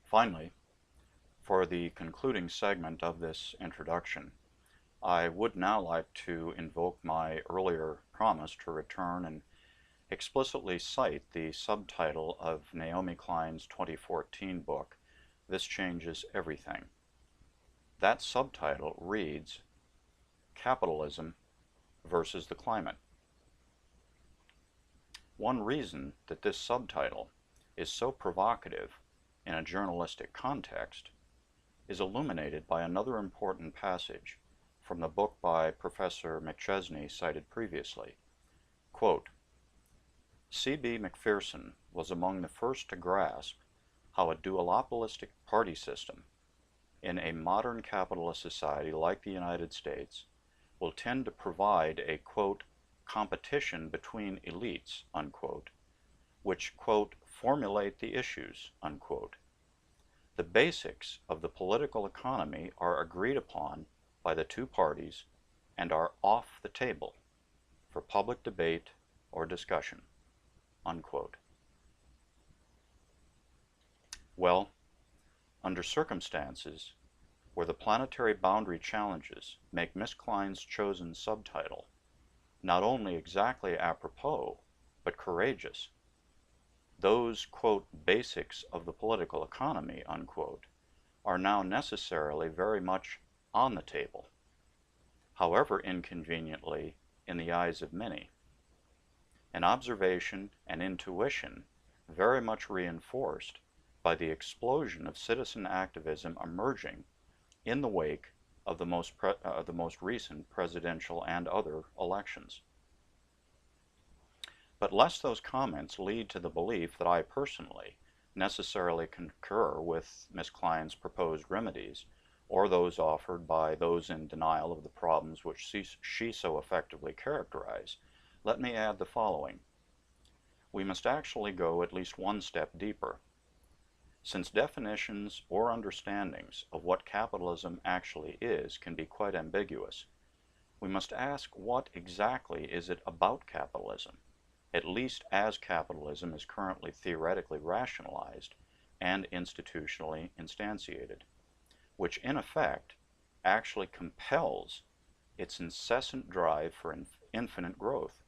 Finally, for the concluding segment of this introduction, I would now like to invoke my earlier promise to return and explicitly cite the subtitle of Naomi Klein's 2014 book, This Changes Everything. That subtitle reads, Capitalism versus the Climate. One reason that this subtitle is so provocative in a journalistic context is illuminated by another important passage from the book by Professor McChesney cited previously. Quote, C.B. Macpherson was among the first to grasp how a duopolistic party system in a modern capitalist society like the United States will tend to provide a, quote, competition between elites, unquote, which, quote, formulate the issues, unquote. The basics of the political economy are agreed upon by the two parties and are off the table for public debate or discussion, unquote. Well, under circumstances where the planetary boundary challenges make Miss Klein's chosen subtitle not only exactly apropos, but courageous, those, quote, basics of the political economy, unquote, are now necessarily very much on the table, however inconveniently in the eyes of many. An observation and intuition very much reinforced by the explosion of citizen activism emerging in the wake of the most recent presidential and other elections. But lest those comments lead to the belief that I personally necessarily concur with Ms. Klein's proposed remedies, or those offered by those in denial of the problems which she so effectively characterized, let me add the following. We must actually go at least one step deeper. Since definitions or understandings of what capitalism actually is can be quite ambiguous, we must ask what exactly is it about capitalism, at least as capitalism is currently theoretically rationalized and institutionally instantiated, which in effect actually compels its incessant drive for infinite growth,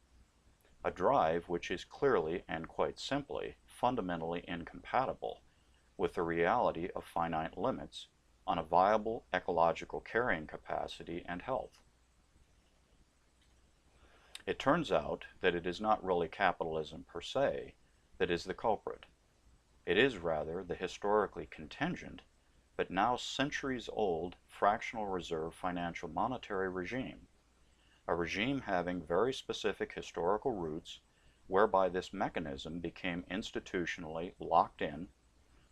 a drive which is clearly and quite simply fundamentally incompatible with the reality of finite limits on a viable ecological carrying capacity and health. It turns out that it is not really capitalism per se that is the culprit. It is rather the historically contingent, but now centuries-old fractional reserve financial monetary regime, a regime having very specific historical roots whereby this mechanism became institutionally locked in,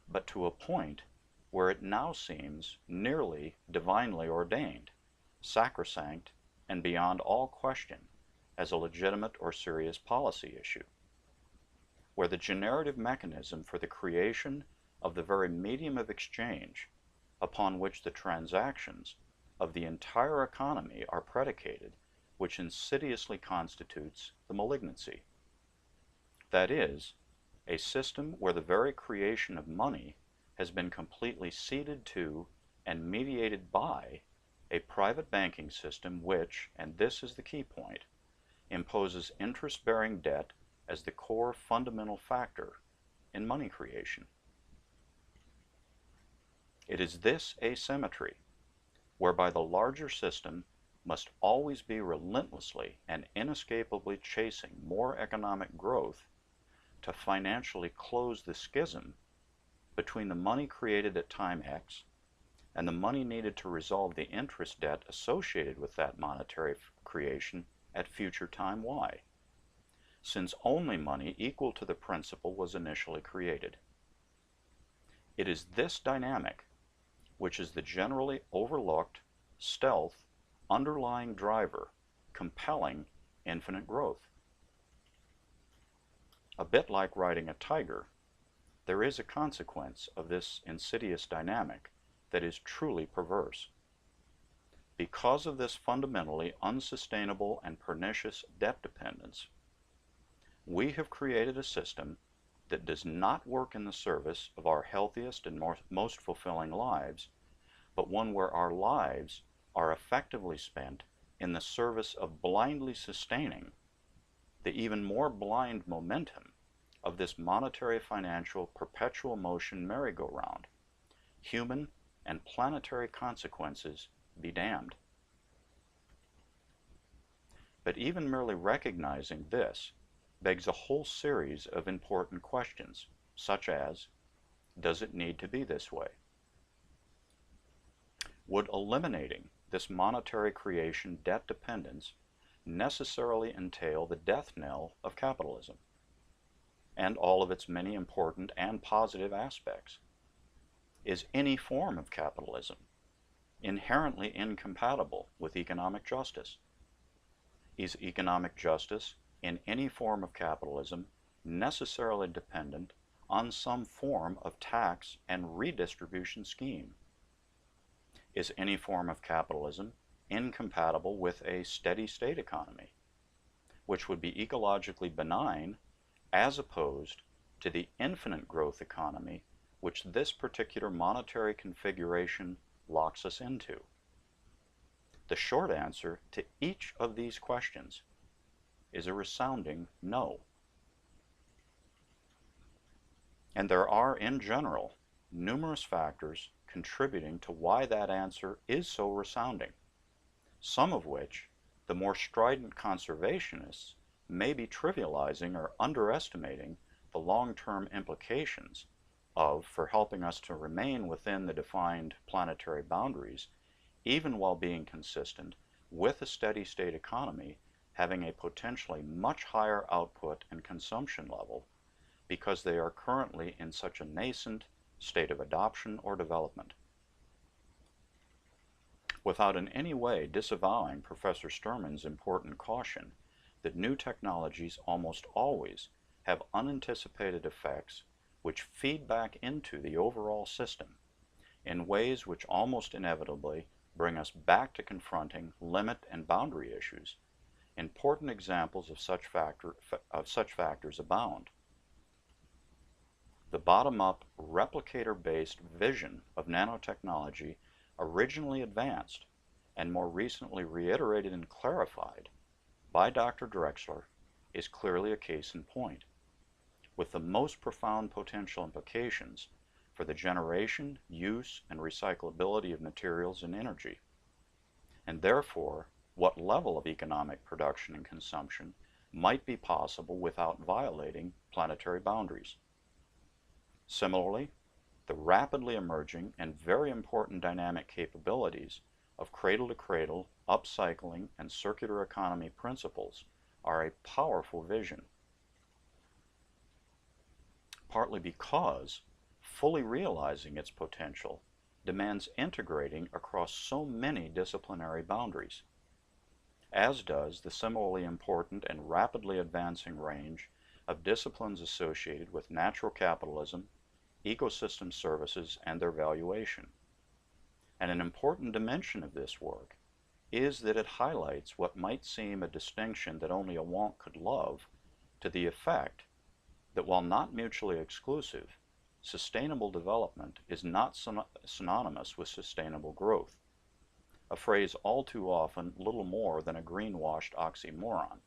but to a point where it now seems nearly divinely ordained, sacrosanct, and beyond all question as a legitimate or serious policy issue, where the generative mechanism for the creation of the very medium of exchange upon which the transactions of the entire economy are predicated, which insidiously constitutes the malignancy. That is, a system where the very creation of money has been completely ceded to and mediated by a private banking system which, and this is the key point, imposes interest-bearing debt as the core fundamental factor in money creation. It is this asymmetry, whereby the larger system must always be relentlessly and inescapably chasing more economic growth to financially close the schism between the money created at time X and the money needed to resolve the interest debt associated with that monetary creation at future time Y, since only money equal to the principal was initially created. It is this dynamic which is the generally overlooked, stealth, underlying driver compelling infinite growth. A bit like riding a tiger, there is a consequence of this insidious dynamic that is truly perverse. Because of this fundamentally unsustainable and pernicious debt dependence, we have created a system that does not work in the service of our healthiest and most fulfilling lives, but one where our lives are effectively spent in the service of blindly sustaining the even more blind momentum of this monetary financial perpetual motion merry-go-round. Human and planetary consequences be damned. But even merely recognizing this begs a whole series of important questions, such as, does it need to be this way? Would eliminating this monetary creation debt dependence necessarily entail the death knell of capitalism and all of its many important and positive aspects? Is any form of capitalism inherently incompatible with economic justice? Is economic justice in any form of capitalism necessarily dependent on some form of tax and redistribution scheme? Is any form of capitalism incompatible with a steady state economy, which would be ecologically benign as opposed to the infinite growth economy which this particular monetary configuration locks us into? The short answer to each of these questions is a resounding no. And there are, in general, numerous factors contributing to why that answer is so resounding, some of which the more strident conservationists may be trivializing or underestimating the long-term implications of for helping us to remain within the defined planetary boundaries, even while being consistent with a steady state economy having a potentially much higher output and consumption level because they are currently in such a nascent state of adoption or development. Without in any way disavowing Professor Sturman's important caution that new technologies almost always have unanticipated effects which feed back into the overall system in ways which almost inevitably bring us back to confronting limit and boundary issues, important examples of such factors abound. The bottom-up, replicator-based vision of nanotechnology originally advanced and more recently reiterated and clarified by Dr. Drexler is clearly a case in point, with the most profound potential implications for the generation, use, and recyclability of materials and energy, and therefore what level of economic production and consumption might be possible without violating planetary boundaries. Similarly, the rapidly emerging and very important dynamic capabilities of cradle-to-cradle, upcycling, and circular economy principles are a powerful vision, partly because fully realizing its potential demands integrating across so many disciplinary boundaries, as does the similarly important and rapidly advancing range of disciplines associated with natural capitalism, ecosystem services, and their valuation. And an important dimension of this work is that it highlights what might seem a distinction that only a wonk could love, to the effect that while not mutually exclusive, sustainable development is not synonymous with sustainable growth, a phrase all too often little more than a greenwashed oxymoron.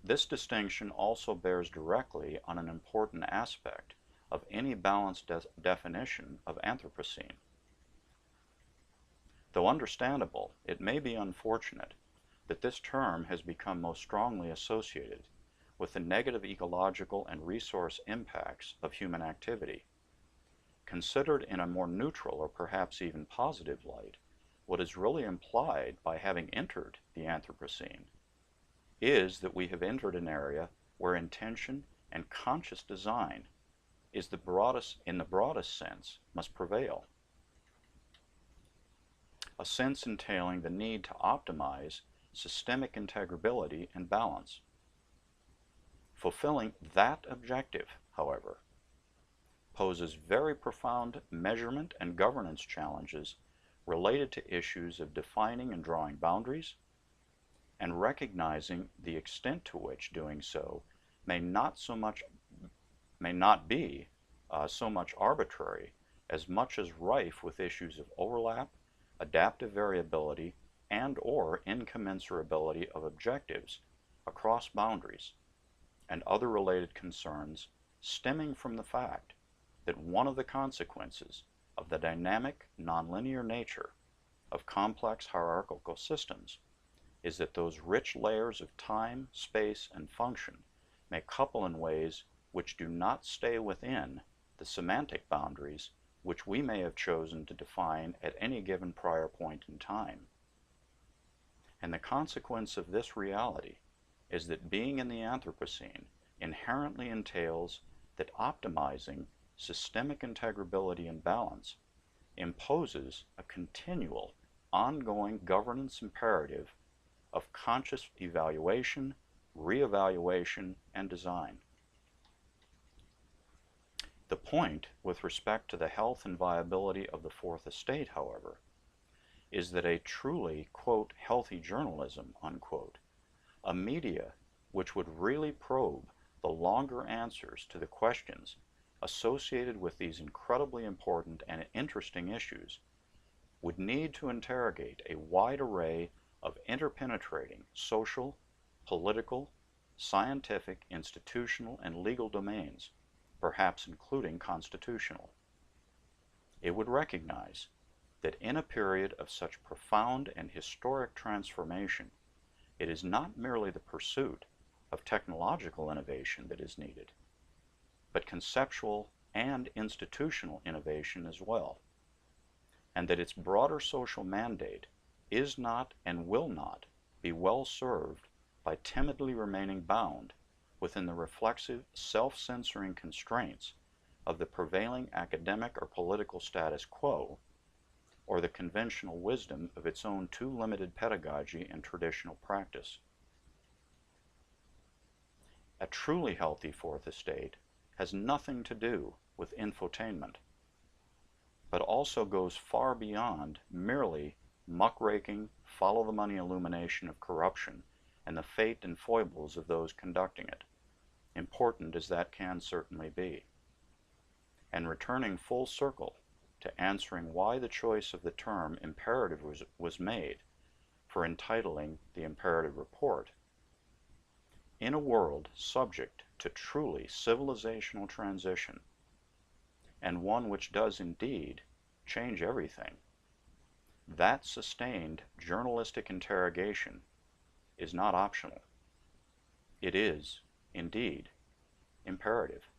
This distinction also bears directly on an important aspect of any balanced definition of Anthropocene. Though understandable, it may be unfortunate that this term has become most strongly associated with the negative ecological and resource impacts of human activity. Considered in a more neutral or perhaps even positive light, what is really implied by having entered the Anthropocene is that we have entered an area where intention and conscious design is in the broadest sense must prevail. A sense entailing the need to optimize systemic integrability and balance. Fulfilling that objective, however, poses very profound measurement and governance challenges related to issues of defining and drawing boundaries, and recognizing the extent to which doing so may not so much may not be so much arbitrary as much as rife with issues of overlap, adaptive variability, and/or incommensurability of objectives across boundaries, and other related concerns stemming from the fact that one of the consequences of the dynamic, nonlinear nature of complex hierarchical systems is that those rich layers of time, space, and function may couple in ways which do not stay within the semantic boundaries which we may have chosen to define at any given prior point in time. And the consequence of this reality is that being in the Anthropocene inherently entails that optimizing systemic integrability and balance imposes a continual, ongoing governance imperative of conscious evaluation, reevaluation, and design. The point with respect to the health and viability of the Fourth Estate, however, is that a truly, quote, healthy journalism, unquote, a media which would really probe the longer answers to the questions associated with these incredibly important and interesting issues, would need to interrogate a wide array of interpenetrating social, political, scientific, institutional, and legal domains, perhaps including constitutional. It would recognize that in a period of such profound and historic transformation, it is not merely the pursuit of technological innovation that is needed, but conceptual and institutional innovation as well, and that its broader social mandate is not and will not be well served by timidly remaining bound within the reflexive, self-censoring constraints of the prevailing academic or political status quo, or the conventional wisdom of its own too limited pedagogy and traditional practice. A truly healthy Fourth Estate has nothing to do with infotainment, but also goes far beyond merely muckraking, follow-the-money illumination of corruption and the fate and foibles of those conducting it, important as that can certainly be. And returning full circle to answering why the choice of the term imperative was made for entitling the Imperative Report, in a world subject to truly civilizational transition, and one which does indeed change everything, that sustained journalistic interrogation is not optional. It is, indeed, imperative.